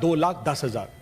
2,10,000।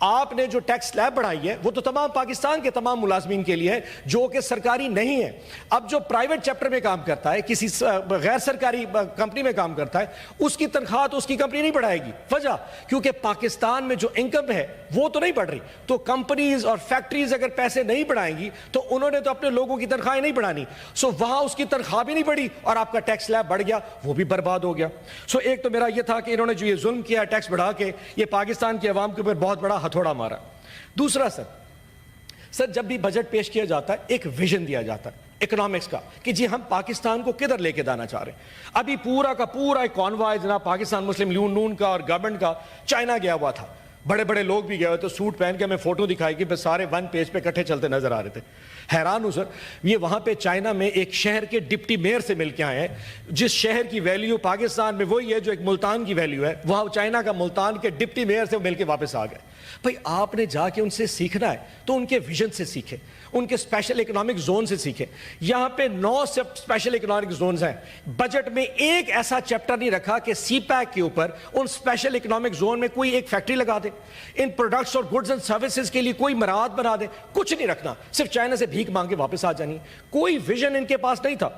آپ نے جو ٹیکس سلیب بڑھائی ہے وہ تو تمام پاکستان کے تمام ملازمین کے لیے ہے جو کہ سرکاری نہیں ہے. اب جو پرائیویٹ چیپٹر میں کام کرتا ہے, کسی غیر سرکاری کمپنی میں کام کرتا ہے, اس کی تنخواہ تو اس کی کمپنی نہیں بڑھائے گی. وجہ کیونکہ پاکستان میں جو انکم ہے وہ تو نہیں بڑھ رہی. تو کمپنیز اور فیکٹریز اگر پیسے نہیں بڑھائیں گی تو انہوں نے تو اپنے لوگوں کی تنخواہیں نہیں بڑھانی. سو وہاں اس کی تنخواہ بھی نہیں بڑھی اور آپ کا ٹیکس سلیب بڑھ گیا, وہ بھی برباد ہو گیا. سو ایک تو میرا یہ تھا کہ انہوں نے جو یہ ظلم کیا ٹیکس بڑھا کے, یہ پاکستان کی عوام کے اوپر بہت بڑا ہتھوڑا مارا. دوسرا سر جب بھی بجٹ پیش کیا جاتا ہے ایک ویژن دیا جاتا ہے اکنامکس کا کہ جی ہم پاکستان کو کدھر لے کے جانا چاہ رہے ہیں. ابھی پورا کا پورا ایک کانوائے جناب پاکستان مسلم نون کا اور گورنمنٹ کا چائنا گیا ہوا تھا. بڑے بڑے لوگ بھی گئے ہوئے تو سوٹ پہن کے ہمیں فوٹو دکھائی کہ بس سارے ون پیج پہ اکٹھے چلتے نظر آ رہے تھے. حیران ہوں سر, یہ وہاں پہ چائنا میں ایک شہر کے ڈپٹی میئر سے مل کے آئے ہیں جس شہر کی ویلیو پاکستان میں وہی ہے جو ایک ملتان کی ویلیو ہے, وہاں چائنا کا ملتان کے ڈپٹی میئر سے مل کے واپس آ گئے. بھئی آپ نے جا کے ان سے سیکھنا ہے تو ان کے ویژن سے سیکھیں, ان کے اسپیشل اکنامک زون سے سیکھیں. یہاں پہ 9 اسپیشل اکنامک زونز ہیں. بجٹ میں ایک ایسا چیپٹر نہیں رکھا کہ سی پیک کے اوپر ان اسپیشل اکنامک زون میں کوئی ایک فیکٹری لگا دے, ان پروڈکٹس اور گڈز اینڈ سروسز کے لیے کوئی مراعات بنا دے. کچھ نہیں رکھنا, صرف چائنا سے بھیک مانگ کے واپس آ جانی. کوئی ویژن ان کے پاس نہیں تھا.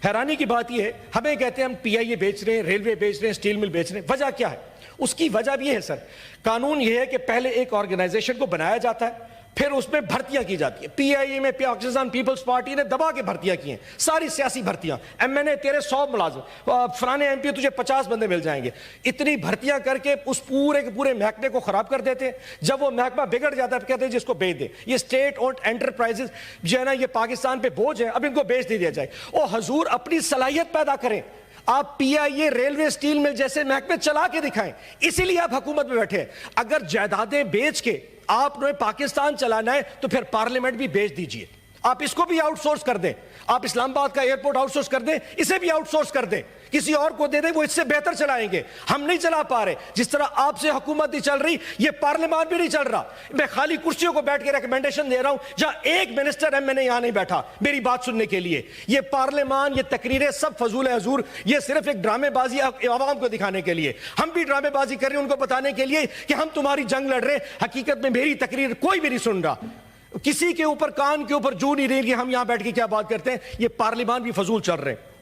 حیرانی کی بات یہ ہے, ہمیں کہتے ہیں ہم پی آئی اے بیچ رہے ہیں, ریلوے بیچ رہے ہیں, اسٹیل مل بیچ رہے ہیں. وجہ کیا ہے؟ اس کی وجہ بھی ہے سر, قانون یہ ہے کہ پہلے ایک آرگنائزیشن کو بنایا جاتا ہے, پھر اس میں بھرتیاں کی جاتی ہیں. پی آئی اے میں پاکستان پیپلز پارٹی نے دبا کے بھرتیاں کی ہیں, ساری سیاسی بھرتیاں. ایم این اے تیرے 100 ملازم, فلانے ایم پی تجھے 50 بندے مل جائیں گے. اتنی بھرتیاں کر کے اس پورے کے پورے محکمے کو خراب کر دیتے ہیں. جب وہ محکمہ بگڑ جاتا ہے کہتے ہیں جس کو بیچ دے. یہ اسٹیٹ اونڈ انٹرپرائزز جو ہے نا, یہ پاکستان پہ بوجھ ہے, اب ان کو بیچ دیا جائے. او حضور, اپنی صلاحیت پیدا کریں. آپ پی آئی اے, ریلوے, اسٹیل مل جیسے محکمے چلا کے دکھائیں. اسی لیے آپ حکومت میں بیٹھے ہیں. اگر جائیدادیں بیچ کے آپ نے پاکستان چلانا ہے تو پھر پارلیمنٹ بھی بیچ دیجئے. آپ اس کو بھی آؤٹ سورس کر دیں. آپ اسلام آباد کا ایئرپورٹ آؤٹ سورس کر دیں, اسے بھی آؤٹ سورس کر دیں, کسی اور کو دے دیں, وہ اس سے بہتر چلائیں گے. ہم نہیں چلا پا رہے. جس طرح آپ سے حکومت نہیں چل رہی, یہ پارلیمان بھی نہیں چل رہا. میں خالی کرسیوں کو بیٹھ کے ریکمنڈیشن دے رہا ہوں جہاں ایک منسٹر ایم این اے یہاں نہیں بیٹھا میری بات سننے کے لیے. یہ پارلیمان, یہ تقریریں سب فضول ہے حضور. یہ صرف ایک ڈرامے بازی عوام کو دکھانے کے لیے. ہم بھی ڈرامے بازی کر رہے ہیں ان کو بتانے کے لیے کہ ہم تمہاری جنگ لڑ رہے ہیں. حقیقت میں میری تقریر کوئی بھی نہیں سن رہا. کسی کے اوپر کان کے اوپر جو نہیں رہی کہ ہم یہاں بیٹھ کے کیا بات کرتے ہیں. یہ پارلیمان بھی فضول چل رہے ہیں.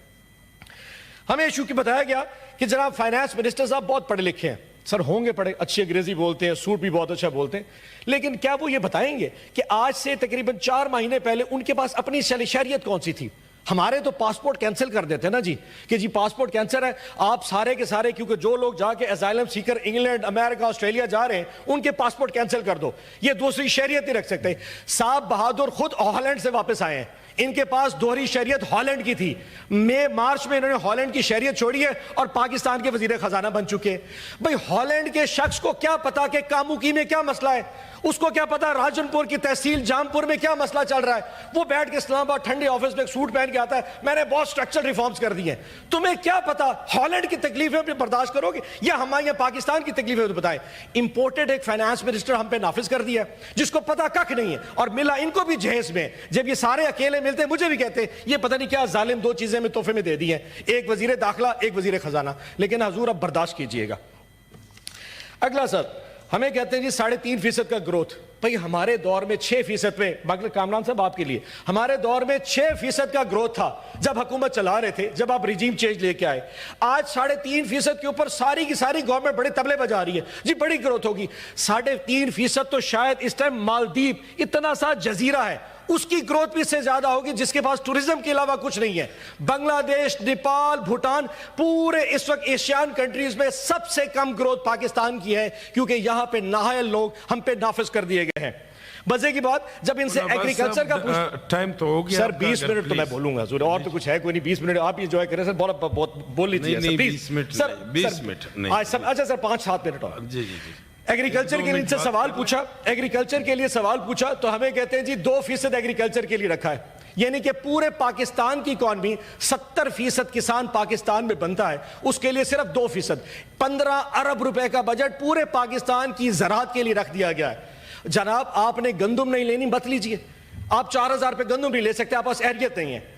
ہمیں ایشو کی بتایا گیا کہ جناب فائنانس منسٹر صاحب بہت پڑھے لکھے ہیں. سر ہوں گے پڑھے, اچھی انگریزی بولتے ہیں, سوٹ بھی بہت اچھا بولتے ہیں, لیکن کیا وہ یہ بتائیں گے کہ آج سے تقریباً 4 مہینے پہلے ان کے پاس اپنی شہریت کون سی تھی؟ ہمارے تو پاسپورٹ کینسل کر دیتے ہیں نا جی, کہ جی پاسپورٹ کینسل ہے. آپ سارے کے سارے, کیونکہ جو لوگ جا کے اسائلم سیکر انگلینڈ, امریکہ, آسٹریلیا جا رہے ہیں, ان کے پاسپورٹ کینسل کر دو. یہ دوسری شہریت نہیں رکھ سکتے. صاحب بہادر خود ہالینڈ سے واپس آئے ہیں, ان کے پاس دوہری شہریت ہالینڈ کی تھی. مارچ میں انہوں نے ہالینڈ کی شہریت چھوڑی ہے اور پاکستان کے وزیر خزانہ بن چکے. بھئی ہالینڈ کے شخص کو کیا پتا کہ کاموکی میں کیا مسئلہ ہے, اس کو کیا پتا راجن پور کی تحصیل جامپور میں کیا مسئلہ چل رہا ہے. وہ بیٹھ کے اسلام آباد ٹھنڈے آفس میں ایک سوٹ پہن کے آتا ہے, میں نے بہت سٹرکچرل ریفارمز کر دی ہیں. تمہیں کیا پتا ہالینڈ کی تکلیفیں اپنے برداشت کرو گے یا ہمارے یہاں پاکستان کی تکلیفیں تو بتائیں. امپورٹڈ ایک فائنانس منسٹر ہم پہ نافذ کر دیا جس کو پتا کک نہیں ہے, اور ملا ان کو بھی جہیز میں. جب یہ سارے اکیلے ملتے ہیں مجھے بھی کہتے ہیں یہ پتہ نہیں کیا ظالم 2 چیزیں میں تحفے میں دے دی ہیں, ایک وزیر داخلہ, ایک وزیر خزانہ. لیکن حضور اب برداشت کیجئے گا. اگلا سر, ہمیں کہتے ہیں جی 3.5% کا گروتھ. بھئی ہمارے دور میں 6% پہ, باقی کامران صاحب آپ کے لیے, ہمارے دور میں 6% کا گروتھ تھا جب حکومت چلا رہے تھے, جب آپ ریجیم چینج لے کے آئے. آج 3.5% کے اوپر ساری کی ساری گورنمنٹ بڑے تبلے بجا رہی ہے جی بڑی گروتھ ہوگی. 3.5% تو شاید اس ٹائم مالدیپ اتنا سا جزیرہ ہے, اس کی گروتھ بھی اس سے زیادہ ہوگی جس کے پاس ٹورزم کے علاوہ کچھ نہیں ہے. بنگلہ دیش, نیپال, بھوٹان, پورے اس وقت ایشین کنٹریز میں سب سے کم گروتھ پاکستان کی ہے, کیونکہ یہاں پہ نااہل لوگ ہم پہ نافذ کر دیے گئے ہیں. مزے کی بات, جب ان سے ایگریکلچر کا ٹائم تو ہو گیا سر 20 منٹ تو میں بولوں گا, اور تو کچھ ہے کوئی نہیں, 20 منٹ آپ انجوائے کریں سر, بہت بول لیجیے سر 20 منٹ. اچھا سر 5-7 منٹ اور. جی جی جی. ایگریکلچر کے لیے ان سے سوال پوچھا, ایگریکلچر کے لیے سوال پوچھا تو ہمیں کہتے ہیں جی 2% ایگریکلچر کے لیے رکھا ہے. یعنی کہ پورے پاکستان کی اکانومی 70% کسان پاکستان میں بنتا ہے, اس کے لیے صرف 2%, 15 ارب روپے کا بجٹ پورے پاکستان کی زراعت کے لیے رکھ دیا گیا ہے. جناب آپ نے گندم نہیں لینی, مت لیجئے. آپ 4000 پہ گندم نہیں لے سکتے, آپ پاس اہلیت نہیں ہے.